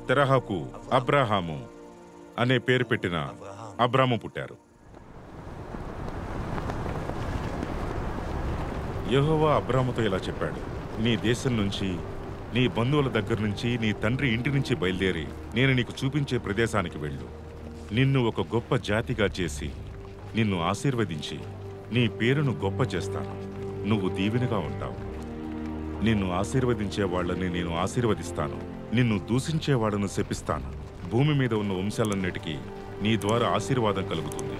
తెరహాకు అబ్రాహాము అనే పేరు పెట్టిన అబ్రాము పుట్టారు. యెహోవా అబ్రాముతో ఇలా చెప్పాడు, నీ దేశం నుంచి, నీ బంధువుల దగ్గర నుంచి, నీ తండ్రి ఇంటి నుంచి బయలుదేరి నేను నీకు చూపించే ప్రదేశానికి వెళ్ళు. నిన్ను ఒక గొప్ప జాతిగా చేసి నిన్ను ఆశీర్వదించి నీ పేరును గొప్ప చేస్తాను. నువ్వు దీవెనగా ఉంటావు. నిన్ను ఆశీర్వదించే వాళ్ళని నేను ఆశీర్వదిస్తాను, నిన్ను దూషించే వాళ్ళను శపిస్తాను. భూమి మీద ఉన్న వంశాలన్నిటికీ నీ ద్వారా ఆశీర్వాదం కలుగుతుంది.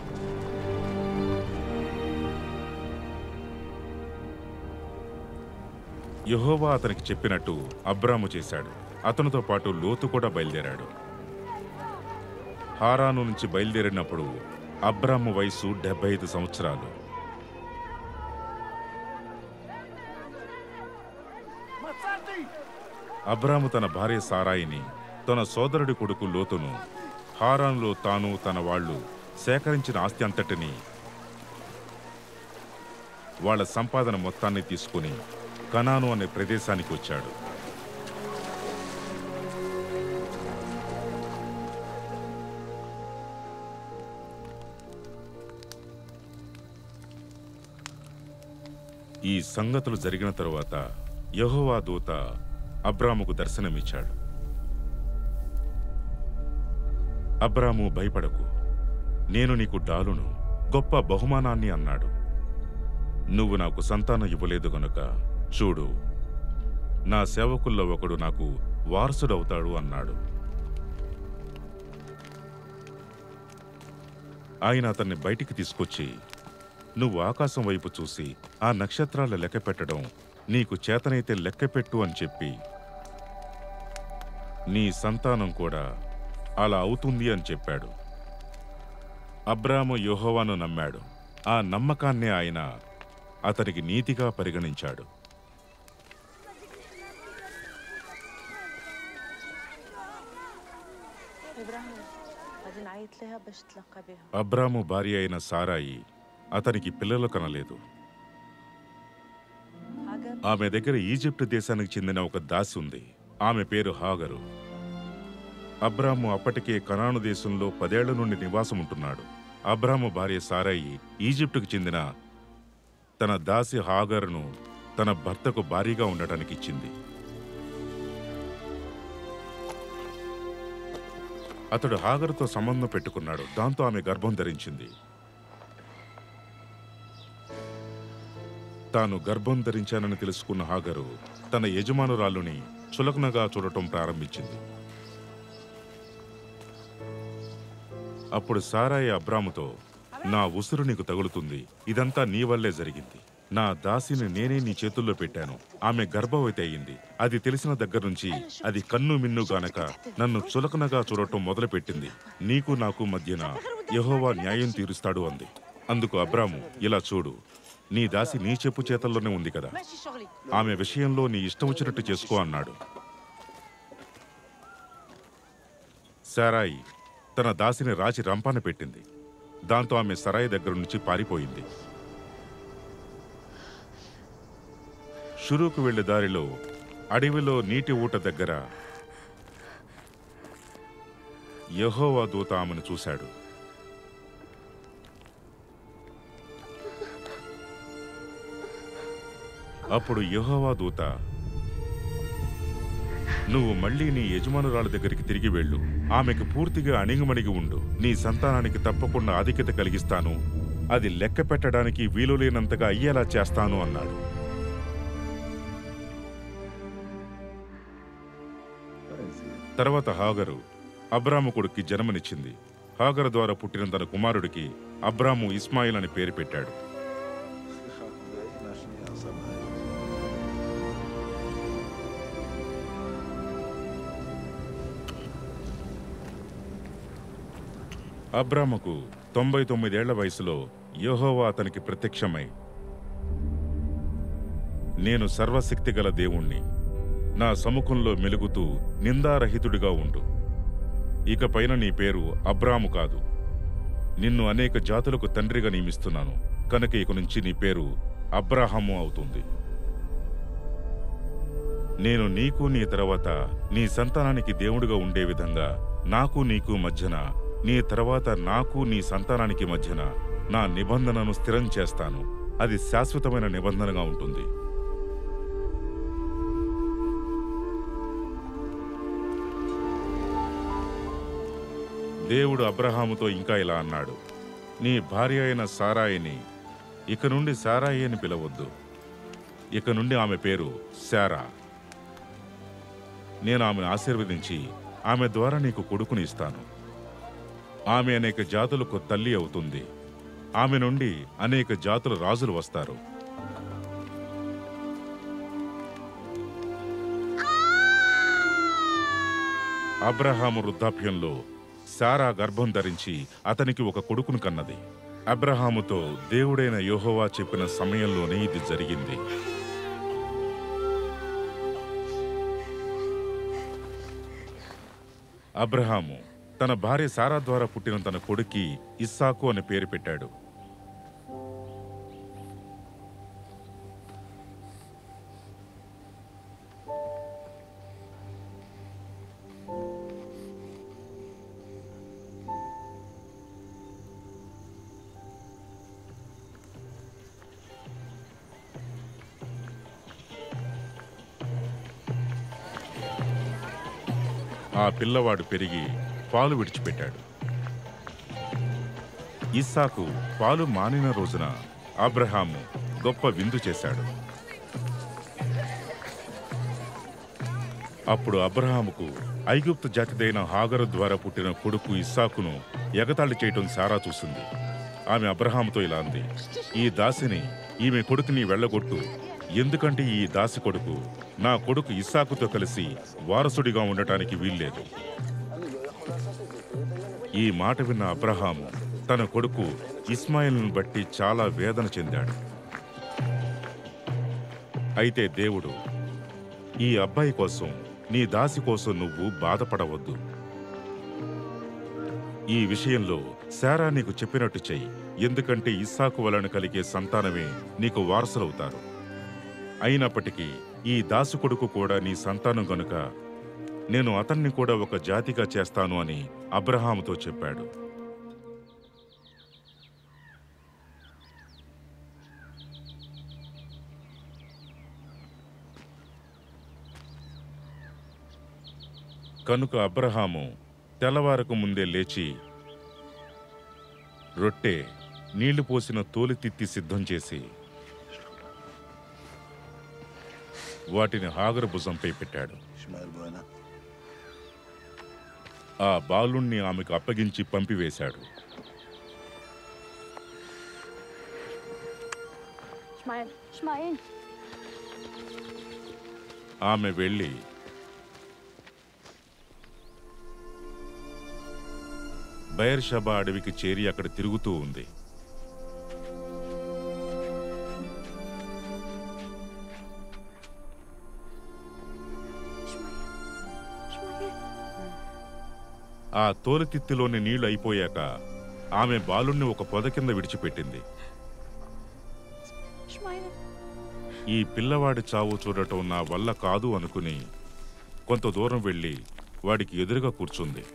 యెహోవా అతనికి చెప్పినట్టు అబ్రాము చేశాడు. అతనితో పాటు లోతు కూడా బయలుదేరాడు. హారాను నుంచి బయలుదేరినప్పుడు అబ్రాము వయసు 75 సంవత్సరాలు. అబ్రాము తన భార్య సారాయిని, తన సోదరుడి కొడుకు లోతును, హారానులో తాను తన వాళ్ళు సేకరించిన ఆస్తి అంతటినీ, వాళ్ళ సంపాదన మొత్తాన్ని తీసుకుని కనాను అనే ప్రదేశానికి వచ్చాడు. ఈ సంగతులు జరిగిన తరువాత యెహోవా దూత అబ్రాముకు దర్శనమిచ్చాడు. అబ్రాము, భయపడకు, నేను నీకు డాలును, గొప్ప బహుమానాన్ని అన్నాడు. నువ్వు నాకు సంతానం ఇవ్వలేదు గనుక చూడు, నా సేవకుల్లో ఒకడు నాకు వారసుడవుతాడు అన్నాడు. ఆయన అతన్ని బయటికి తీసుకొచ్చి, నువ్వు ఆకాశం వైపు చూసి ఆ నక్షత్రాల లెక్క పెట్టడం నీకు చేతనైతే లెక్కపెట్టు అని చెప్పి, నీ సంతానం కూడా అలా అవుతుంది అని చెప్పాడు. అబ్రాము యెహోవాను నమ్మాడు. ఆ నమ్మకాన్నే ఆయన అతనికి నీతిగా పరిగణించాడు. అబ్రాము భార్య అయిన సారాయి అతనికి పిల్లలు కనలేదు. ఆమె దగ్గర ఈజిప్టు దేశానికి చెందిన ఒక దాసి ఉంది. ఆమె పేరు హాగరు. అబ్రాము అప్పటికే కనాను దేశంలో 10 ఏళ్ల నుండి నివాసం ఉంటున్నాడు. అబ్రాము భార్య సారాయి ఈజిప్టుకు చెందిన తన దాసి హాగరును తన భర్తకు భారీగా ఉండటానికి ఇచ్చింది. అతడు హాగరుతో సంబంధం పెట్టుకున్నాడు. దాంతో ఆమె గర్భం ధరించింది. తాను గర్భం ధరించానని తెలుసుకున్న హాగరు తన యజమానురాలుని చులకనగా చూడటం ప్రారంభించింది. అప్పుడు సారాయి అబ్రాముతో, నా ఉసురు నీకు తగులుతుంది, ఇదంతా నీ వల్లే జరిగింది. నా దాసిని నేనే నీ చేతుల్లో పెట్టాను. ఆమె గర్భవతి అయింది. అది తెలిసిన దగ్గర నుంచి అది కన్ను మిన్ను గానక నన్ను చులకనగా చూడటం మొదలుపెట్టింది. నీకు నాకు మధ్యన యెహోవా న్యాయం తీరుస్తాడు అంది. అందుకు అబ్రాము, ఇలా చూడు, నీ దాసి నీ చెప్పు చేతల్లోనే ఉంది కదా, ఆమె విషయంలో నీ ఇష్టం వచ్చినట్టు చేసుకో అన్నాడు. సారాయి తన దాసిని రాచి రంపాన పెట్టింది. దాంతో ఆమె సరాయి దగ్గర నుంచి పారిపోయింది. షురూకు వెళ్లే దారిలో అడవిలో నీటి ఊట దగ్గర యెహోవా దూత ఆమెను చూశాడు. అప్పుడు యెహోవా దూత, నువ్వు మళ్లీ నీ యజమానురాల దగ్గరికి తిరిగి వెళ్ళు. ఆమెకు పూర్తిగా అణిగిమణిగి ఉండు. నీ సంతానానికి తప్పకుండా ఆధిక్యత కలిగిస్తాను. అది లెక్క పెట్టడానికి వీలులేనంతగా అయ్యేలా చేస్తాను అన్నాడు. తర్వాత హాగరు అబ్రాము కొడుక్కి జన్మనిచ్చింది. హాగరు ద్వారా పుట్టిన తన కుమారుడికి అబ్రాము ఇస్మాయిల్ అని పేరు పెట్టాడు. అబ్రాముకు 99 ఏళ్ల వయసులో యెహోవా అతనికి ప్రత్యక్షమై, నేను సర్వశక్తిగల దేవుణ్ణి, నా సముఖంలో మెలుగుతూ నిందారహితుడిగా ఉండు. ఇకపైన నీ పేరు అబ్రాము కాదు, నిన్ను అనేక జాతులకు తండ్రిగా నియమిస్తున్నాను. కనుక ఇక నుంచి నీ పేరు అబ్రాహాము అవుతుంది. నేను నీకు నీ తర్వాత నీ సంతానానికి దేవుడుగా ఉండే విధంగా నాకు నీకు మధ్యన, నీ తర్వాత నాకు నీ సంతానానికి మధ్యన నా నిబంధనను స్థిరం చేస్తాను. అది శాశ్వతమైన నిబంధనగా ఉంటుంది. దేవుడు అబ్రహాముతో ఇంకా ఇలా అన్నాడు, నీ భార్య అయిన సారాయిని ఇక నుండి సారాయి అని పిలవద్దు. ఇక నుండి ఆమె పేరు శారా. నేను ఆమెను ఆశీర్వదించి ఆమె ద్వారా నీకు కొడుకుని ఇస్తాను. ఆమె అనేక జాతులకు తల్లి అవుతుంది. ఆమె నుండి అనేక జాతుల రాజులు వస్తారు. అబ్రహాము వృద్ధాప్యంలో శారా గర్భం ధరించి అతనికి ఒక కొడుకును కన్నది. అబ్రహాముతో దేవుడైన యెహోవా చెప్పిన సమయంలోనే ఇది జరిగింది. అబ్రహాము తన భార్య శారా ద్వారా పుట్టిన తన కొడుక్కి ఇస్సాకు అనే పేరు పెట్టాడు. ఆ పిల్లవాడు పెరిగి పాలు విడిచిపెట్టాడు. ఇస్సాకు పాలు మానిన రోజున అబ్రహాము గొప్ప విందు చేశాడు. అప్పుడు అబ్రహాముకు ఐగుప్తు జాతిదైన హాగరు ద్వారా పుట్టిన కొడుకు ఇస్సాకును ఎగతాళి చేయటం శారా చూసింది. ఆమె అబ్రహాముతో ఇలా అంది, ఈ దాసిని ఈమె కొడుకుని వెళ్ళగొట్టు, ఎందుకంటే ఈ దాసి కొడుకు నా కొడుకు ఇస్సాకుతో కలిసి వారసుడిగా ఉండటానికి వీల్లేదు. ఈ మాట విన్న అబ్రహాము తన కొడుకు ఇస్మాయిల్ను బట్టి చాలా వేదన చెందాడు. అయితే దేవుడు, ఈ అబ్బాయి కోసం, నీ దాసి కోసం నువ్వు బాధపడవద్దు. ఈ విషయంలో శారా నీకు చెప్పినట్టు చెయ్యి, ఎందుకంటే ఇస్సాకు వలన కలిగే సంతానమే నీకు వారసులవుతారు. అయినప్పటికీ ఈ దాసు కొడుకు కూడా నీ సంతానం గనుక నేను అతన్ని కూడా ఒక జాతిగా చేస్తాను అని అబ్రహాముతో చెప్పాడు. కనుక అబ్రహాము తెల్లవారకు ముందే లేచి రొట్టె, నీళ్లు పోసిన తోలితిత్తి సిద్ధం చేసి వాటిని హాగరు భుజంపై పెట్టాడు. ఆ బాలుణ్ణి ఆమెకు అప్పగించి పంపివేశాడు. ఆమె వెళ్ళి బయర్షబా అడవికి చేరి అక్కడ తిరుగుతూ ఉంది. ఆ తోలితిత్తిలోని నీళ్లు అయిపోయాక ఆమె బాలుణ్ణి ఒక పొద కింద విడిచిపెట్టింది. ఈ పిల్లవాడి చావు చూడటం నా వల్ల కాదు అనుకుని కొంత దూరం వెళ్ళి వాడికి ఎదురుగా కూర్చుంది.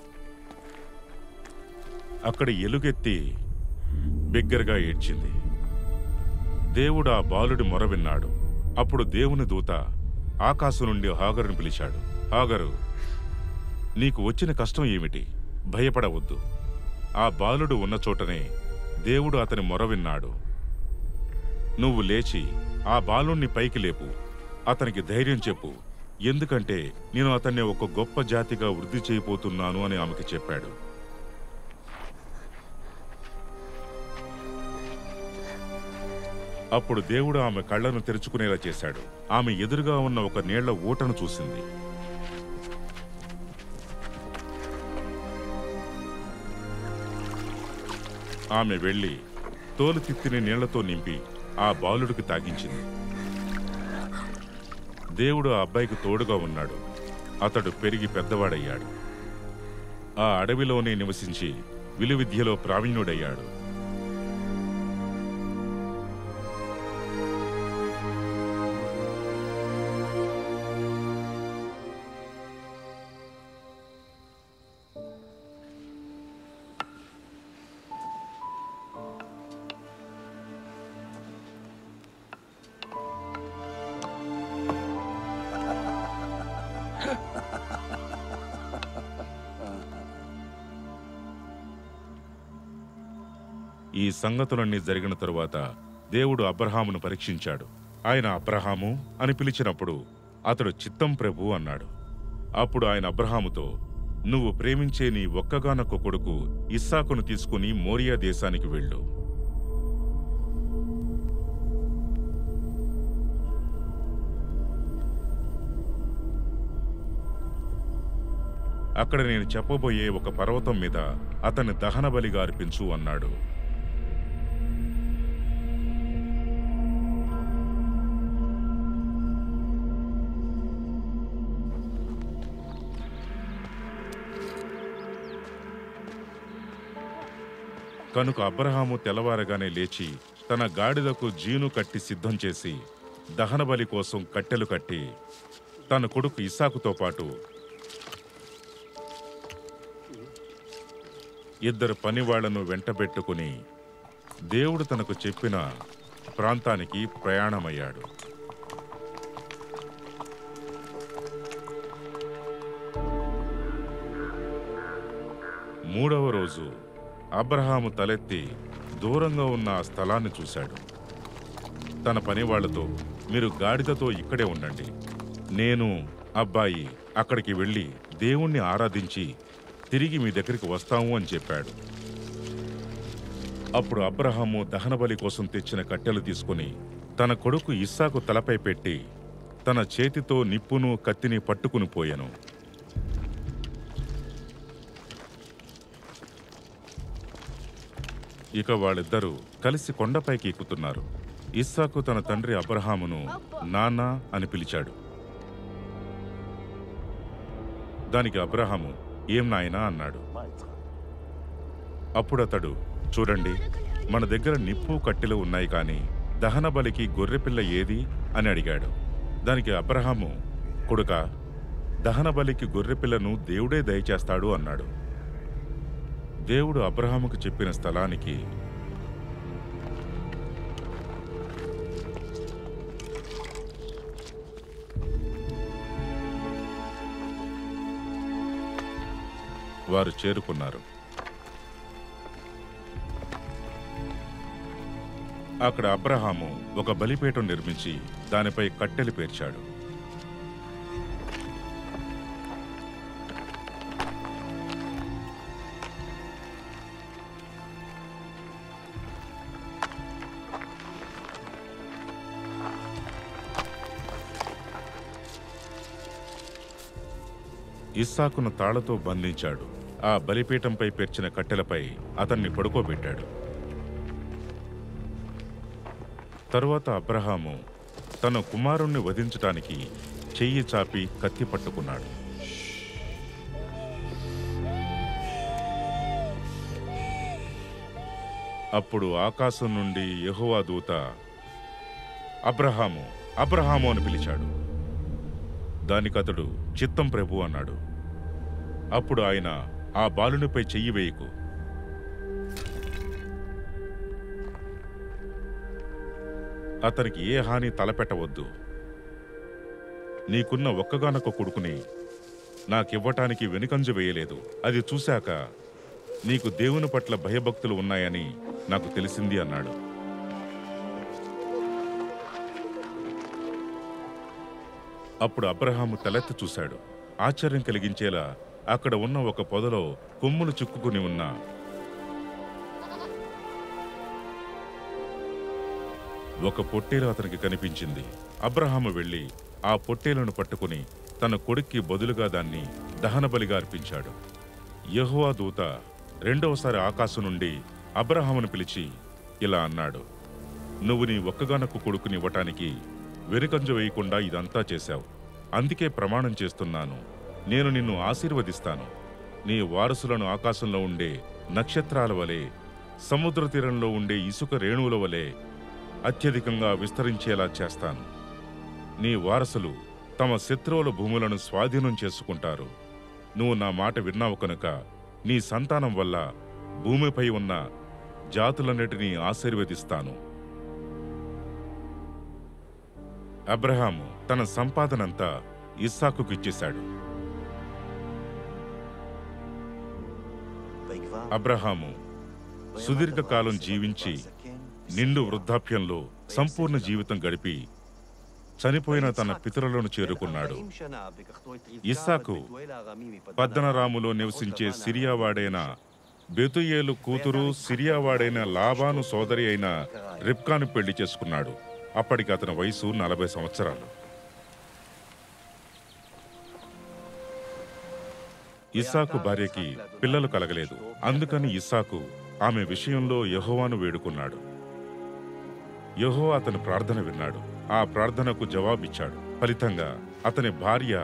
అక్కడ ఎలుగెత్తి బిగ్గరగా ఏడ్చింది. దేవుడు ఆ బాలుడి మొర విన్నాడు. అప్పుడు దేవుని దూత ఆకాశం నుండి హాగరుని పిలిచాడు. హాగరు, నీకు వచ్చిన కష్టం ఏమిటి? భయపడవద్దు. ఆ బాలుడు ఉన్న చోటనే దేవుడు అతని మొర విన్నాడు. నువ్వు లేచి ఆ బాలుణ్ణి పైకి లేపు, అతనికి ధైర్యం చెప్పు, ఎందుకంటే నేను అతన్ని ఒక గొప్ప జాతిగా వృద్ధి చేయబోతున్నాను అని ఆమెకు చెప్పాడు. అప్పుడు దేవుడు ఆమె కళ్లను తెరుచుకునేలా చేశాడు. ఆమె ఎదురుగా ఉన్న ఒక నీళ్ల ఊటను చూసింది. ఆమె వెళ్లి తోలుతిత్తిని నీళ్లతో నింపి ఆ బాలుడికి తాగించింది. దేవుడు ఆ అబ్బాయికి తోడుగా ఉన్నాడు. అతడు పెరిగి పెద్దవాడయ్యాడు. ఆ అడవిలోనే నివసించి విలువిద్యలో ప్రావీణ్యుడయ్యాడు. ఈ సంగతులన్నీ జరిగిన తరువాత దేవుడు అబ్రహామును పరీక్షించాడు. ఆయన అబ్రహాము అని పిలిచినప్పుడు అతడు చిత్తం ప్రభు అన్నాడు. అప్పుడు ఆయన అబ్రహాముతో, నువ్వు ప్రేమించే నీ ఒక్కగానొక్క కొడుకు ఇస్సాకును తీసుకుని మోరియా దేశానికి వెళ్ళు. అక్కడ నేను చెప్పబోయే ఒక పర్వతం మీద అతన్ని దహనబలిగా అర్పించు అన్నాడు. కనుక అబ్రహాము తెల్లవారగానే లేచి తన గాడిదకు జీను కట్టి సిద్ధం చేసి దహనబలి కోసం కట్టెలు కట్టి తన కొడుకు ఇస్సాకుతో పాటు 2 పనివాళ్లను వెంటబెట్టుకుని దేవుడు తనకు చెప్పిన ప్రాంతానికి ప్రయాణమయ్యాడు. మూడవ రోజు అబ్రహాము తలెత్తి దూరంగా ఉన్న ఆ స్థలాన్ని చూశాడు. తన పనివాళ్లతో, మీరు గాడిదతో ఇక్కడే ఉండండి, నేను అబ్బాయి అక్కడికి వెళ్ళి దేవుణ్ణి ఆరాధించి తిరిగి మీ దగ్గరికి వస్తాము అని చెప్పాడు. అప్పుడు అబ్రహాము దహనబలి కోసం తెచ్చిన కట్టెలు తీసుకుని తన కొడుకు ఇస్సాకు తలపై పెట్టి తన చేతితో నిప్పును కత్తిని పట్టుకుని పోయెను. ఇక వాళ్ళిద్దరూ కలిసి కొండపైకి ఎక్కుతున్నారు. ఇస్సాకు తన తండ్రి అబ్రహామును నాన్న అని పిలిచాడు. దానికి అబ్రహాము, ఏం నాయనా అన్నాడు. అప్పుడతడు, చూడండి, మన దగ్గర నిప్పు కట్టెలు ఉన్నాయి, కానీ దహనబలికి గొర్రెపిల్ల ఏది అని అడిగాడు. దానికి అబ్రహాము, కొడుకా, దహనబలికి గొర్రెపిల్లను దేవుడే దయచేస్తాడు అన్నాడు. దేవుడు అబ్రహాముకు చెప్పిన స్థలానికి వారు చేరుకున్నారు. అక్కడ అబ్రహాము ఒక బలిపీఠం నిర్మించి దానిపై కట్టెలు పేర్చాడు. ఇస్సాకును తాళ్లతో బంధించాడు. ఆ బలిపీఠంపై పేర్చిన కట్టెలపై అతన్ని పడుకోబెట్టాడు. తరువాత అబ్రహాము తన కుమారుణ్ణి వధించటానికి చెయ్యి చాపి కత్తి పట్టుకున్నాడు. అప్పుడు ఆకాశం నుండి యెహోవా దూత అబ్రహాము, అబ్రహాము అని పిలిచాడు. దానికతడు చిత్తం ప్రభు అన్నాడు. అప్పుడు ఆయన, ఆ బాలునిపై చెయ్యి వేయకు, అతనికి ఏ హాని తలపెట్టవద్దు, నీకున్న ఒక్కగానొక్క కొడుకుని నాకివ్వటానికి వెనుకంజ వేయలేదు. అది చూశాక నీకు దేవుని పట్ల భయభక్తులు ఉన్నాయని నాకు తెలిసింది అన్నాడు. అప్పుడు అబ్రహాము తలెత్తి చూశాడు. ఆశ్చర్యం కలిగించేలా అక్కడ ఉన్న ఒక పొదలో కొమ్ములు చిక్కుకుని ఉన్న ఒక పొట్టేలు అతనికి కనిపించింది. అబ్రహాము వెళ్లి ఆ పొట్టేలును పట్టుకుని తన కొడుక్కి బదులుగా దాన్ని దహనబలిగా అర్పించాడు. యెహోవా దూత రెండవసారి ఆకాశం నుండి అబ్రహామును పిలిచి ఇలా అన్నాడు, నువ్వు నీ ఒక్కగానొక్క కొడుకుని ఇవ్వటానికి వెనుకంజ వేయకుండా ఇదంతా చేశావు. అందుకే ప్రమాణం చేస్తున్నాను, నేను నిన్ను ఆశీర్వదిస్తాను. నీ వారసులను ఆకాశంలో ఉండే నక్షత్రాల వలె, సముద్ర తీరంలో ఉండే ఇసుక రేణువుల వలె అత్యధికంగా విస్తరించేలా చేస్తాను. నీ వారసులు తమ శత్రువుల భూములను స్వాధీనం చేసుకుంటారు. నువ్వు నా మాట విన్నావు కనుక నీ సంతానం వల్ల భూమిపై ఉన్న జాతులన్నిటినీ ఆశీర్వదిస్తాను. అబ్రహాము తన సంపాదనంతా ఇస్సాకుకు ఇచ్చేశాడు. అబ్రహాము సుదీర్ఘకాలం జీవించి నిండు వృద్ధాప్యంలో సంపూర్ణ జీవితం గడిపి చనిపోయిన తన పితరులను చేరుకున్నాడు. ఇస్సాకు పద్దనరాములో నివసించే సిరియావాడైన బెతుయేలు కూతురు, సిరియావాడైన లాబాను సోదరి అయిన రిబ్కాను పెళ్లి చేసుకున్నాడు. అప్పటికి అతని వయసు 40 సంవత్సరాలు. ఇస్సాకు భార్యకి పిల్లలు కలగలేదు. అందుకని ఇస్సాకు ఆమె విషయంలో యెహోవాను వేడుకున్నాడు. యెహోవా అతని ప్రార్థన విన్నాడు. ఆ ప్రార్థనకు జవాబిచ్చాడు. ఫలితంగా అతని భార్య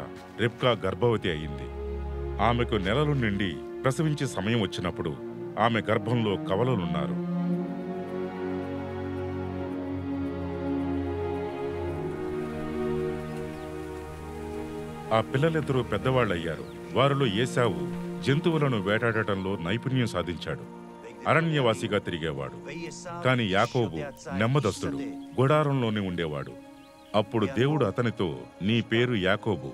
రిబ్కా గర్భవతి అయింది. ఆమెకు నెలలు నిండి ప్రసవించే సమయం వచ్చినప్పుడు ఆమె గర్భంలో కవలలున్నారు. ఆ పిల్లలిద్దరూ పెద్దవాళ్లయ్యారు. వారిలో ఏశావు జంతువులను వేటాడటంలో నైపుణ్యం సాధించాడు. అరణ్యవాసిగా తిరిగేవాడు. కాని యాకోబు నెమ్మదస్తుడు, గుడారంలోనే ఉండేవాడు. అప్పుడు దేవుడు అతనితో, నీ పేరు యాకోబు,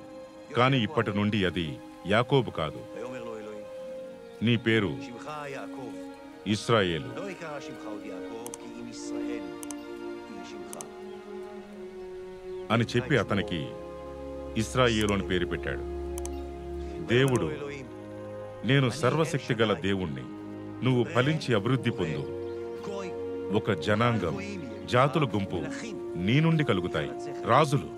కాని ఇప్పటి నుండి అది యాకోబు కాదు, నీ పేరు ఇశ్రాయేలు. అని చెప్పి అతనికి ఇశ్రాయేలు అని పేరు పెట్టాడు. దేవుడు, నేను సర్వశక్తి గల దేవుణ్ణి, నువ్వు ఫలించి అభివృద్ధి పొందు. ఒక జనాంగం, జాతుల గుంపు నీ నుండి కలుగుతాయి. రాజులు